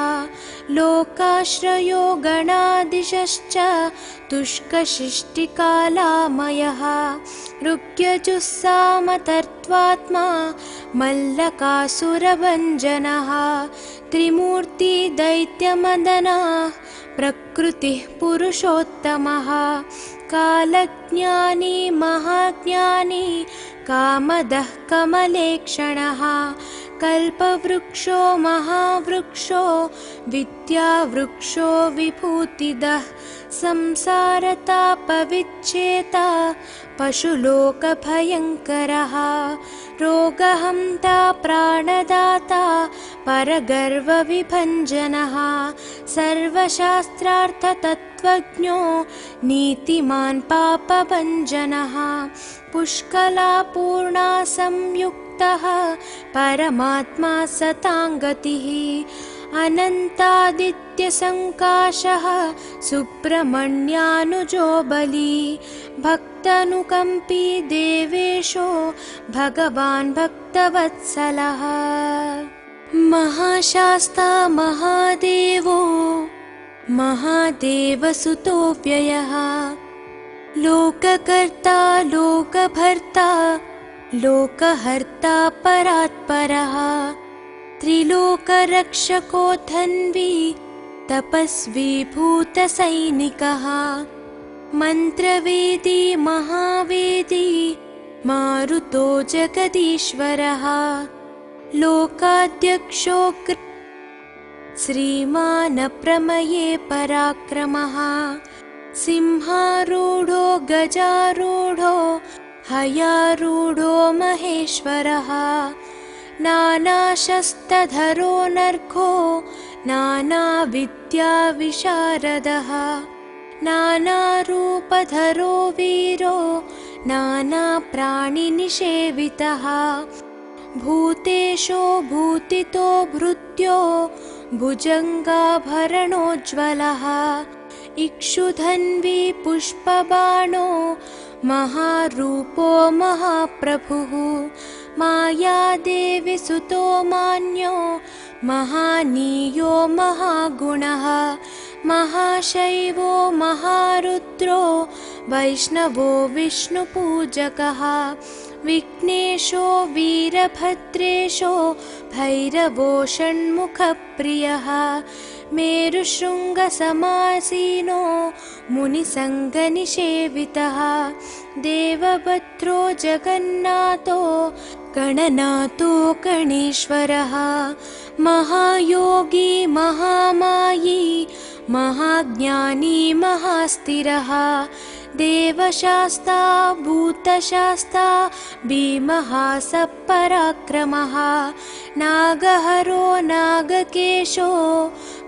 लोकाश्रयो गणाधीशश्च तुष्कशिष्टिकालामयः ऋग्यजुस्सामतर्त्वात्मा मल्लकासुरभञ्जनः त्रिमूर्ति दैत्यमदनः प्रकृतिः पुरुषोत्तमः कालज्ञानी महाज्ञानी कामदः कमलेक्षणः कल्पवृक्षो महावृक्षो विद्यावृक्षो विभूतिदः संसारतापविच्छेता पशुलोकभयङ्करः रोगहन्ता प्राणदाता परगर्वविभञ्जनः सर्वशास्त्रार्थतत्त्वज्ञो नीतिमान् पापभञ्जनः पुष्कलापूर्णा संयुक्तः परमात्मा सताङ्गतिः अनन्तादित्यसङ्काशः सुब्रह्मण्यानुजो बली भक्तानुकम्पी देवेशो भगवान् भक्तवत्सलः महाशास्ता महादेवो महादेवसुतो व्ययः लोककर्ता लोकभर्ता लोकहर्ता परात्परः त्रिलोकरक्षको धन्वी तपस्वी भूतसैनिकः मन्त्रवेदी महावेदी मारुतो जगदीश्वरः लोकाध्यक्षो श्रीमानप्रमये पराक्रमः सिंहारूढो गजारूढो हयारूढो महेश्वरः नानाशस्त्रधरो नर्घो नानाविद्याविशारदः नानारूपधरो वीरो नानाप्राणिनिषेवितः भूतेशो भूतितो भृत्यो भुजङ्गाभरणोज्ज्वलः इक्षुधन्वी पुष्पबाणो महारूपो महाप्रभुः मायादेवी सुतो मान्यो महानीयो महागुणः महाशैवो महारुद्रो वैष्णवो विष्णुपूजकः विघ्नेशो वीरभद्रेशो भैरवो षण्मुखप्रियः मेरुशृङ्गसमासीनो मुनिसङ्गनिषेवितः देवभद्रो जगन्नाथो गणनाथो गणेश्वरः महायोगी महामायी महाज्ञानी महास्थिरः देवशास्ता भूतशास्ता भीमः सपराक्रमः नागहरो नागकेशो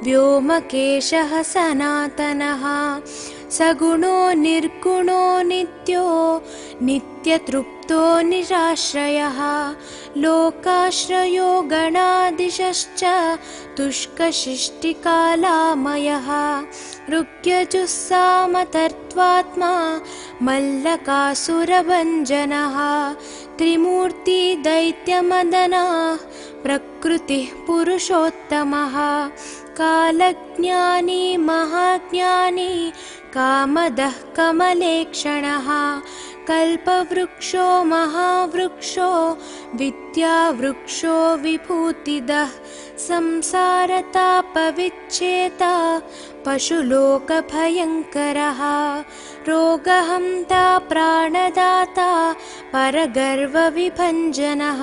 व्योमकेशः सनातनः सगुणो निर्गुणो नित्यो नित्यतृप्तो निराश्रयः लोकाश्रयो गणाधीशश्च तुष्कशिष्टिकालामयः ऋग्यजुस्सामतर्त्वात्मा मल्लकासुरभञ्जनः त्रिमूर्ति दैत्यमदनः प्रकृतिः पुरुषोत्तमः कालज्ञानी महाज्ञानी कामदः कमलेक्षणः कल्पवृक्षो महावृक्षो विद्यावृक्षो विभूतिदः संसारतापविच्छेता पशुलोकभयङ्करः रोगहन्ता प्राणदाता परगर्वविभञ्जनः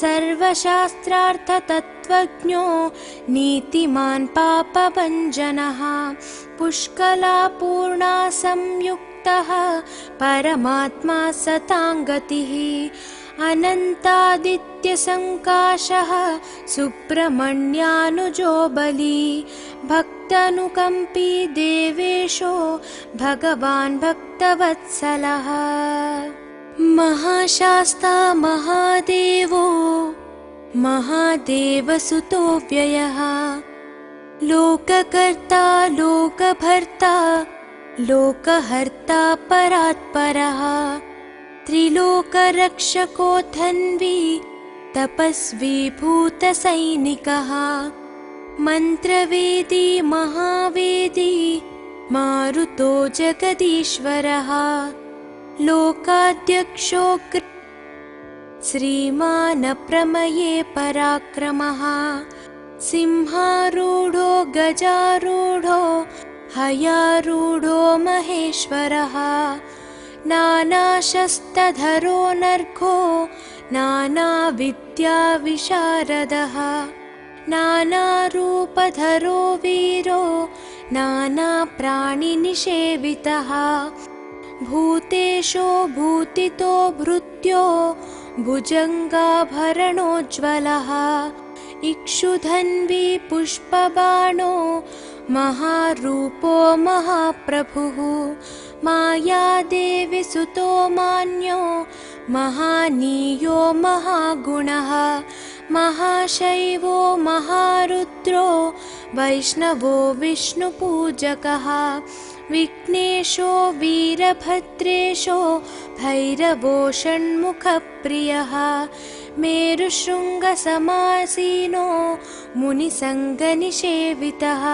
सर्वशास्त्रार्थतत्त्वज्ञो नीतिमान् पापभञ्जनः पुष्कलापूर्णा संयुक्तः परमात्मा सताङ्गतिः अनन्तादित्यसङ्काशः सुब्रह्मण्यानुजो बली भक्तानुकम्पी देवेशो भगवान् भक्तवत्सलः महाशास्ता महादेवो महादेवसुतो व्ययः लोककर्ता लोकभर्ता लोकहर्ता परात्परः त्रिलोकरक्षको धन्वी तपस्वी भूतसैनिकः मन्त्रवेदी महावेदी मारुतो जगदीश्वरः लोकाध्यक्षो श्रीमान् प्रमये पराक्रमः सिंहारूढो गजारूढो हयारूढो महेश्वरः नानाशस्त्रधरो नर्घो नानाविद्याविशारदः नानारूपधरो वीरो नानाप्राणिनिषेवितः भूतेशो भूतितो भृत्यो भुजङ्गाभरणोज्ज्वलः इक्षुधन्वी पुष्पबाणो महारूपो महाप्रभुः मायादेवी सुतो मान्यो महानीयो महागुणः महाशैवो महारुद्रो वैष्णवो विष्णुपूजकः विघ्नेशो वीरभद्रेशो भैरवो षण्मुखप्रियः मेरुशृङ्गसमासीनो मुनिसङ्गनिषेवितः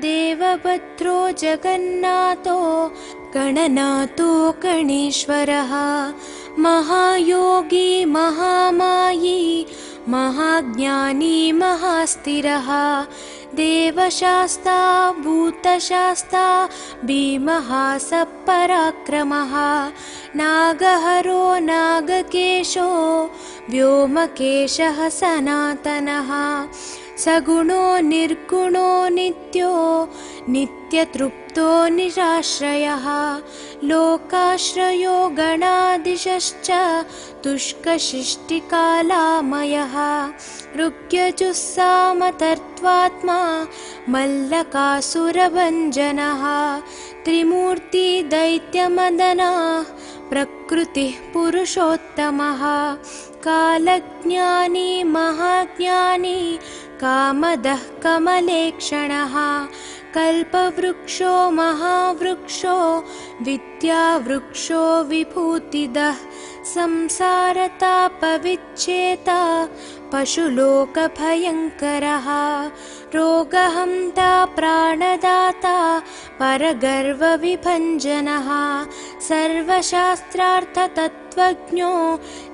देवभद्रो जगन्नाथो गणनाथो गणेश्वरः महायोगी महामायी महाज्ञानी महास्थिरः देवशास्ता भूतशास्ता भीमः सपराक्रमः नागहरो नागकेशो व्योमकेशः सनातनः सगुणो निर्गुणो नित्यो नित्यतृप्तो निराश्रयः लोकाश्रयो गणाधीशश्च तुष्कशिष्टिकालामयः ऋग्यजुस्सामतर्त्वात्मा मल्लकासुरभञ्जनः त्रिमूर्ति दैत्यमदनः प्रकृतिः पुरुषोत्तमः कालज्ञानी महाज्ञानी कामदः कमलेक्षणः कल्पवृक्षो महावृक्षो विद्यावृक्षो विभूतिदः संसारतापविच्छेता पशुलोकभयङ्करः रोगहन्ता प्राणदाता परगर्वविभञ्जनः सर्वशास्त्रार्थतत्त्वज्ञो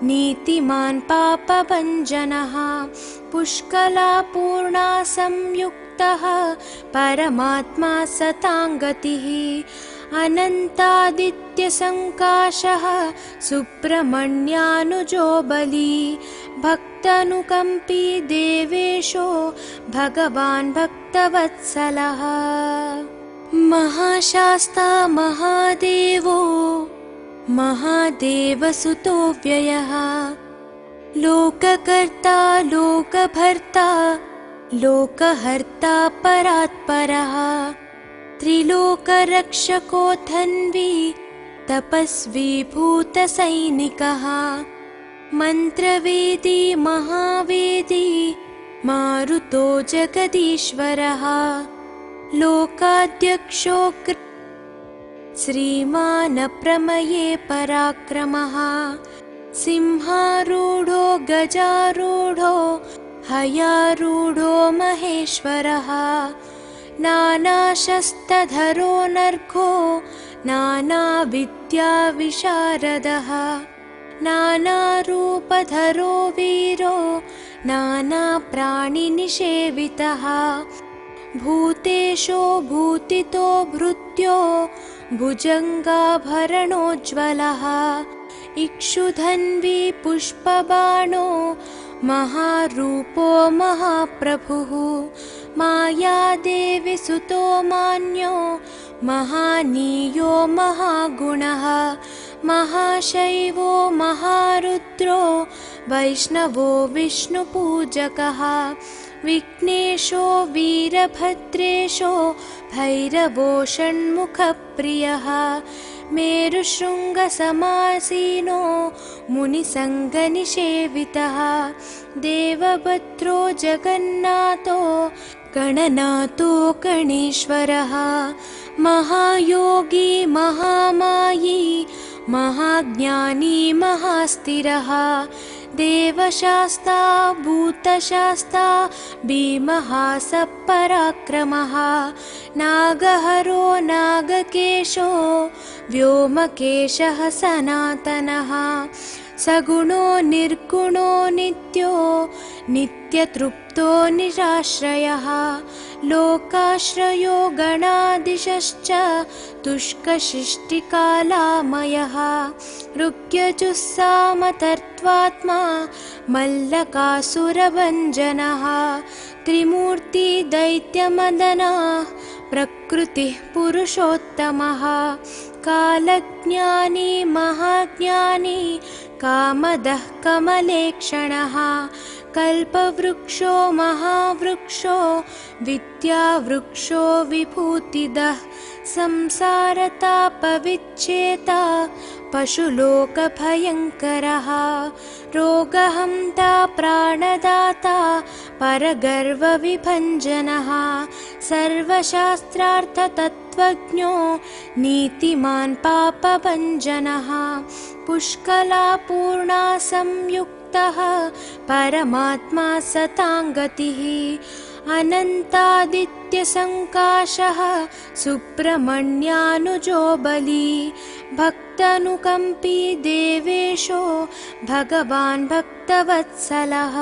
नीतिमान् पापभञ्जनः पुष्कलापूर्णा संयुक्तः परमात्मा सताङ्गतिः अनन्तादित्यसङ्काशः सुब्रह्मण्यानुजो बली भक्तानुकम्पी देवेशो भगवान् भक्तवत्सलः महाशास्ता महादेवो महादेवसुतो व्ययः लोककर्ता लोकभर्ता लोकहर्ता परात्परः त्रिलोकरक्षको धन्वी तपस्वी भूतसैनिकः मन्त्रवेदी महावेदी मारुतो जगदीश्वरः लोकाध्यक्षो श्रीमान् प्रमये पराक्रमः सिंहारूढो गजारूढो हयारूढो महेश्वरः नानाशस्त्रधरो नर्घो नानाविद्याविशारदः नानारूपधरो वीरो नानाप्राणिनिषेवितः भूतेशो भूतितो भृत्यो भुजङ्गाभरणोज्ज्वलः इक्षुधन्वी पुष्पबाणो महारूपो महाप्रभुः मायादेवी सुतो मान्यो महानीयो महागुणः महाशैवो महारुद्रो वैष्णवो विष्णुपूजकः विघ्नेशो वीरभद्रेशो भैरवो षण्मुखप्रियः मेरुशृङ्गसमासीनो मुनिसङ्गनिषेवितः देवभद्रो जगन्नाथो गणनाथो गणेश्वरः महायोगी महामायी महाज्ञानी महास्थिरः देवशास्ता भूतशास्ता भीमः सपराक्रमः नागहरो नागकेशो व्योमकेशः सनातनः सगुणो निर्गुणो नित्यो नित्यतृप्तो निराश्रयः लोकाश्रयो गणाधीशश्च तुष्कशिष्टिकालामयः ऋग्यजुस्सामतर्त्वात्मा मल्लकासुरभञ्जनः त्रिमूर्ति दैत्यमदनः प्रकृतिः पुरुषोत्तमः कालज्ञानी महाज्ञानी कामदः कमलेक्षणः कल्पवृक्षो महावृक्षो विद्यावृक्षो विभूतिदः संसारतापविच्छेता पशुलोकभयङ्करः रोगहन्ता प्राणदाता परगर्वविभञ्जनः सर्वशास्त्रार्थतत्त्वज्ञो नीतिमान् पापभञ्जनः पुष्कलापूर्णा संयुक्तः परमात्मा सताङ्गतिः अनन्तादित्यसङ्काशः सुब्रह्मण्यानुजो बली भक्तानुकम्पी देवेशो भगवान् भक्तवत्सलः।